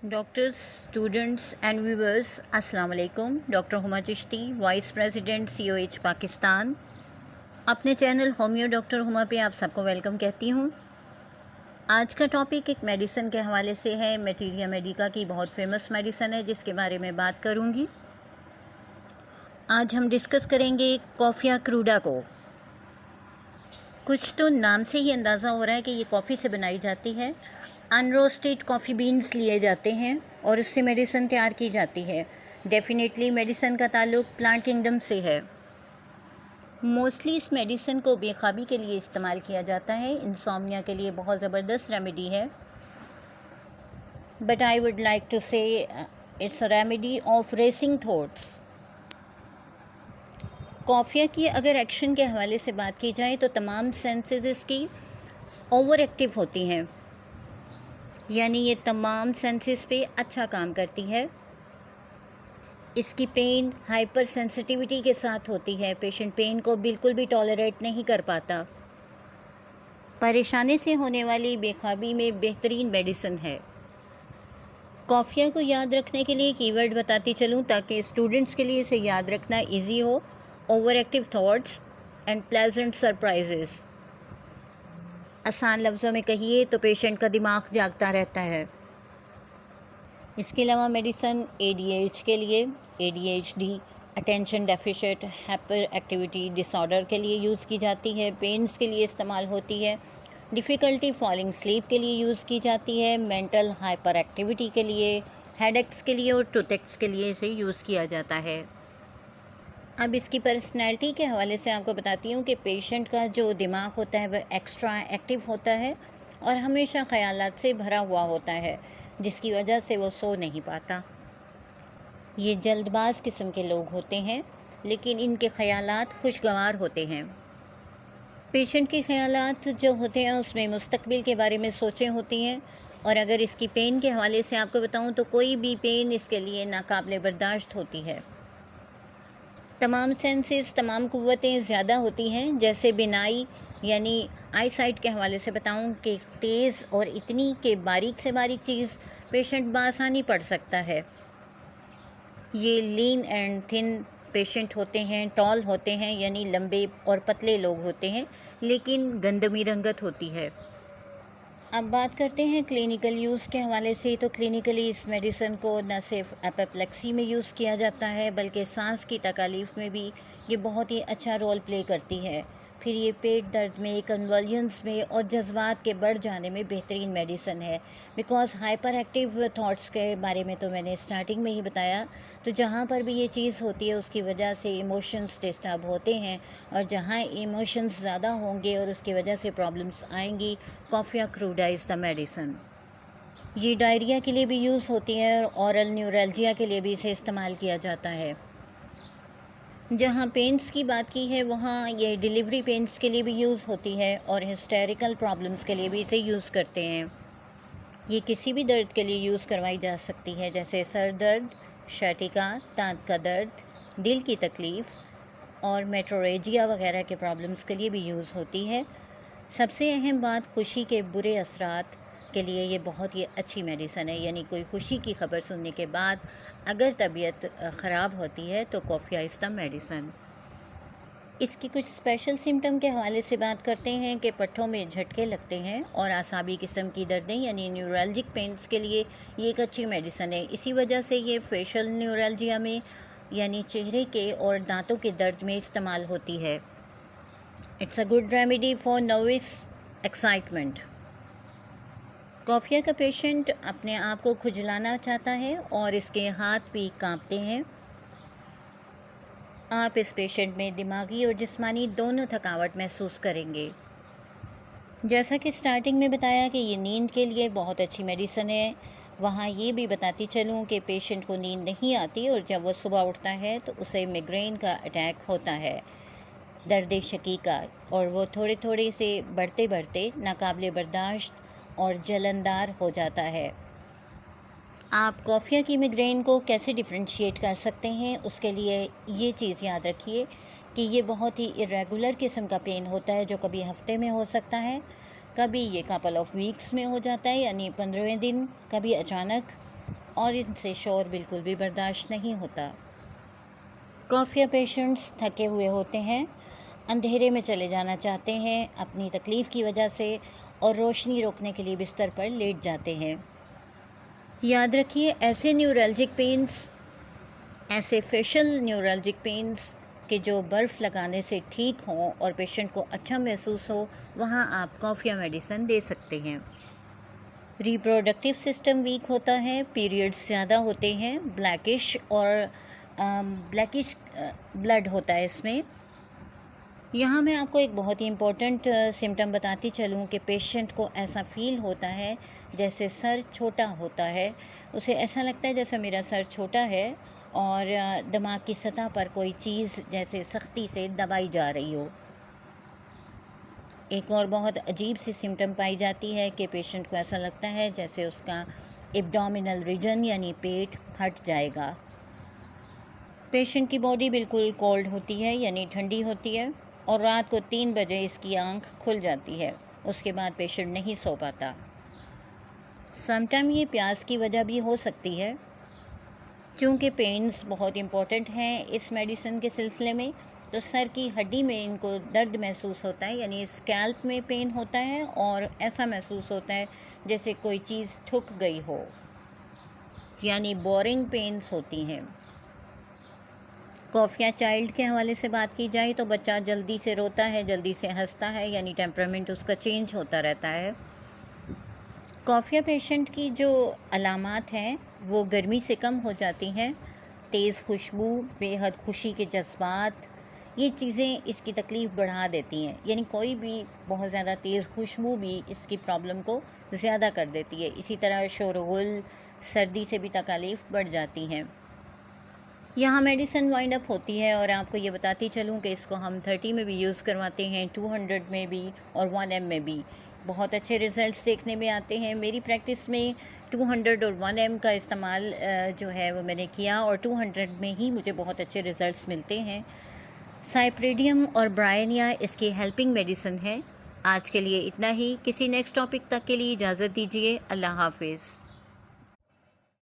Doctors, students and viewers, अस्सलाम वालेकुम। Doctor Huma Chishti, vice president COH Pakistan. अपने चैनल होमियो डॉक्टर हुमा पे आप सबको वेलकम कहती हूँ। आज का टॉपिक एक मेडिसिन के हवाले से है। मटीरिया मेडिका की बहुत फेमस मेडिसिन है जिसके बारे में बात करूँगी। आज हम डिस्कस करेंगे कॉफ़िया क्रूडा को। कुछ तो नाम से ही अंदाज़ा हो रहा है कि ये कॉफ़ी से बनाई जाती है। अनरोस्टेड कॉफ़ी बीन्स लिए जाते हैं और उससे मेडिसिन तैयार की जाती है। डेफिनेटली मेडिसिन का ताल्लुक प्लांट किंगडम से है। मोस्टली इस मेडिसिन को बेख्वाबी के लिए इस्तेमाल किया जाता है। इंसोम्निया के लिए बहुत ज़बरदस्त रेमेडी है, but I would like to say it's a remedy of racing thoughts. Coffea की अगर एक्शन के हवाले से बात की जाए तो तमाम सेंसेस इसकी ओवर एक्टिव होती हैं, यानी ये तमाम सेंसेस पे अच्छा काम करती है। इसकी पेन हाइपर सेंसिटिविटी के साथ होती है। पेशेंट पेन को बिल्कुल भी टॉलरेट नहीं कर पाता। परेशानी से होने वाली बेख्वाबी में बेहतरीन मेडिसिन है। कॉफ़िया को याद रखने के लिए कीवर्ड बताती चलूँ ताकि स्टूडेंट्स के लिए इसे याद रखना इजी हो। Over active thoughts and pleasant surprises. आसान लफ्ज़ों में कहिए तो पेशेंट का दिमाग जागता रहता है। इसके अलावा मेडिसिन ADH के लिए, ADHD attention deficient hyper activity disorder के लिए यूज़ की जाती है। पेन्स के लिए इस्तेमाल होती है। डिफ़िकल्टी फॉलिंग स्लीप के लिए यूज़ की जाती है। मेंटल हाइपर एक्टिविटी के लिए, हेडेक्स के लिए और टूथेक्स के लिए इसे यूज़ किया जाता है। अब इसकी पर्सनैलिटी के हवाले से आपको बताती हूँ कि पेशेंट का जो दिमाग होता है वह एक्स्ट्रा एक्टिव होता है और हमेशा ख़यालात से भरा हुआ होता है, जिसकी वजह से वो सो नहीं पाता। ये जल्दबाज किस्म के लोग होते हैं, लेकिन इनके ख़यालात खुशगवार होते हैं। पेशेंट के ख़यालात जो होते हैं उसमें मुस्तकबिल के बारे में सोचें होती हैं। और अगर इसकी पेन के हवाले से आपको बताऊँ तो कोई भी पेन इसके लिए नाकाबिले बर्दाश्त होती है। तमाम सेंसेस, तमाम क़ुव्वतें ज़्यादा होती हैं। जैसे बिनाई यानी आई साइट के हवाले से बताऊं कि तेज़ और इतनी कि बारीक से बारीक चीज़ पेशेंट बआसानी पढ़ सकता है। ये लीन एंड थिन पेशेंट होते हैं, टॉल होते हैं यानी लंबे और पतले लोग होते हैं, लेकिन गंदमी रंगत होती है। अब बात करते हैं क्लिनिकल यूज़ के हवाले से। तो क्लिनिकली इस मेडिसिन को न सिर्फ एपोप्लेक्सी में यूज़ किया जाता है बल्कि सांस की तकालीफ में भी ये बहुत ही अच्छा रोल प्ले करती है। फिर ये पेट दर्द में, कन्वल्जन्स में और जज्बात के बढ़ जाने में बेहतरीन मेडिसिन है। बिकॉज़ हाइपर एक्टिव थॉट्स के बारे में तो मैंने स्टार्टिंग में ही बताया। तो जहाँ पर भी ये चीज़ होती है उसकी वजह से इमोशंस डिस्टर्ब होते हैं, और जहाँ इमोशंस ज़्यादा होंगे और उसकी वजह से प्रॉब्लम्स आएंगी, कॉफ़िया क्रूडा इज़ द मेडिसिन। ये डायरिया के लिए भी यूज़ होती है और ऑरल न्यूरल्जिया के लिए भी इसे इस्तेमाल किया जाता है। जहाँ पेन्स की बात की है वहाँ ये डिलीवरी पेन्स के लिए भी यूज़ होती है और हिस्टेरिकल प्रॉब्लम्स के लिए भी इसे यूज़ करते हैं। ये किसी भी दर्द के लिए यूज़ करवाई जा सकती है, जैसे सर दर्द, शर्टिका, दांत का दर्द, दिल की तकलीफ़ और मेट्रोरेजिया वगैरह के प्रॉब्लम्स के लिए भी यूज़ होती है। सबसे अहम बात, खुशी के बुरे असरात के लिए ये बहुत ही अच्छी मेडिसिन है। यानी कोई खुशी की ख़बर सुनने के बाद अगर तबीयत ख़राब होती है तो कॉफ़िया इज़ द मेडिसिन। इसकी कुछ स्पेशल सिम्टम के हवाले से बात करते हैं कि पट्ठों में झटके लगते हैं और आसाबी किस्म की दर्दें यानी न्यूरल्जिक पेन्स के लिए ये एक अच्छी मेडिसिन है। इसी वजह से ये फेशियल न्यूरल्जिया में यानी चेहरे के और दांतों के दर्द में इस्तेमाल होती है। It's a good remedy for nervous excitement. Coffea का पेशेंट अपने आप को खुजलाना चाहता है और इसके हाथ भी कांपते हैं। आप इस पेशेंट में दिमागी और जिस्मानी दोनों थकावट महसूस करेंगे। जैसा कि स्टार्टिंग में बताया कि ये नींद के लिए बहुत अच्छी मेडिसिन है, वहाँ ये भी बताती चलूँ कि पेशेंट को नींद नहीं आती और जब वो सुबह उठता है तो उसे माइग्रेन का अटैक होता है, दर्द शकीका, और वो थोड़े थोड़े से बढ़ते बढ़ते नाकाबिले बर्दाश्त और जलनदार हो जाता है। आप कॉफ़िया की माइग्रेन को कैसे डिफरेंशिएट कर सकते हैं, उसके लिए ये चीज़ याद रखिए कि ये बहुत ही इरेगुलर किस्म का पेन होता है जो कभी हफ्ते में हो सकता है, कभी ये कपल ऑफ वीक्स में हो जाता है यानी 15वें दिन, कभी अचानक, और इनसे शोर बिल्कुल भी बर्दाश्त नहीं होता। कॉफिया पेशेंट्स थके हुए होते हैं, अंधेरे में चले जाना चाहते हैं अपनी तकलीफ़ की वजह से और रोशनी रोकने के लिए बिस्तर पर लेट जाते हैं। याद रखिए, ऐसे न्यूरल्जिक पेन्स, ऐसे फेशियल न्यूरल्जिक पेन्स कि जो बर्फ़ लगाने से ठीक हों और पेशेंट को अच्छा महसूस हो, वहाँ आप कॉफिया मेडिसिन दे सकते हैं। रिप्रोडक्टिव सिस्टम वीक होता है, पीरियड्स ज़्यादा होते हैं, ब्लैकिश ब्लड होता है इसमें। यहाँ मैं आपको एक बहुत ही इम्पोर्टेंट सिम्टम बताती चलूँ कि पेशेंट को ऐसा फ़ील होता है जैसे सर छोटा होता है। उसे ऐसा लगता है जैसे मेरा सर छोटा है और दिमाग की सतह पर कोई चीज़ जैसे सख्ती से दबाई जा रही हो। एक और बहुत अजीब सी सिम्टम पाई जाती है कि पेशेंट को ऐसा लगता है जैसे उसका एब्डोमिनल रीजन यानी पेट फट जाएगा। पेशेंट की बॉडी बिल्कुल कोल्ड होती है यानी ठंडी होती है और रात को 3 बजे इसकी आंख खुल जाती है। उसके बाद पेशेंट नहीं सो पाता। समटाइम ये प्यास की वजह भी हो सकती है। चूँकि पेन्स बहुत इम्पोर्टेंट हैं इस मेडिसिन के सिलसिले में, तो सर की हड्डी में इनको दर्द महसूस होता है यानी स्कैल्प में पेन होता है और ऐसा महसूस होता है जैसे कोई चीज़ ठुक गई हो, यानी बोरिंग पेन्स होती हैं। कॉफिया चाइल्ड के हवाले से बात की जाए तो बच्चा जल्दी से रोता है, जल्दी से हंसता है, यानी टेम्परामेंट उसका चेंज होता रहता है। कॉफिया पेशेंट की जो अलामात हैं वो गर्मी से कम हो जाती हैं। तेज़ खुशबू, बेहद खुशी के जज्बात, ये चीज़ें इसकी तकलीफ़ बढ़ा देती हैं। यानी कोई भी बहुत ज़्यादा तेज़ खुशबू भी इसकी प्रॉब्लम को ज़्यादा कर देती है। इसी तरह शोरगुल, सर्दी से भी तकलीफ़ बढ़ जाती हैं। यहाँ मेडिसिन वाइंड अप होती है और आपको ये बताती चलूँ कि इसको हम 30 में भी यूज़ करवाते हैं, 200 में भी और 1 M में भी। बहुत अच्छे रिज़ल्ट्स देखने में आते हैं। मेरी प्रैक्टिस में 200 और 1 M का इस्तेमाल जो है वो मैंने किया और 200 में ही मुझे बहुत अच्छे रिज़ल्ट्स मिलते हैं। साइप्रिडियम और ब्रायनिया इसकी हेल्पिंग मेडिसिन है। आज के लिए इतना ही। किसी नेक्स्ट टॉपिक तक के लिए इजाज़त दीजिए। अल्लाह हाफिज़।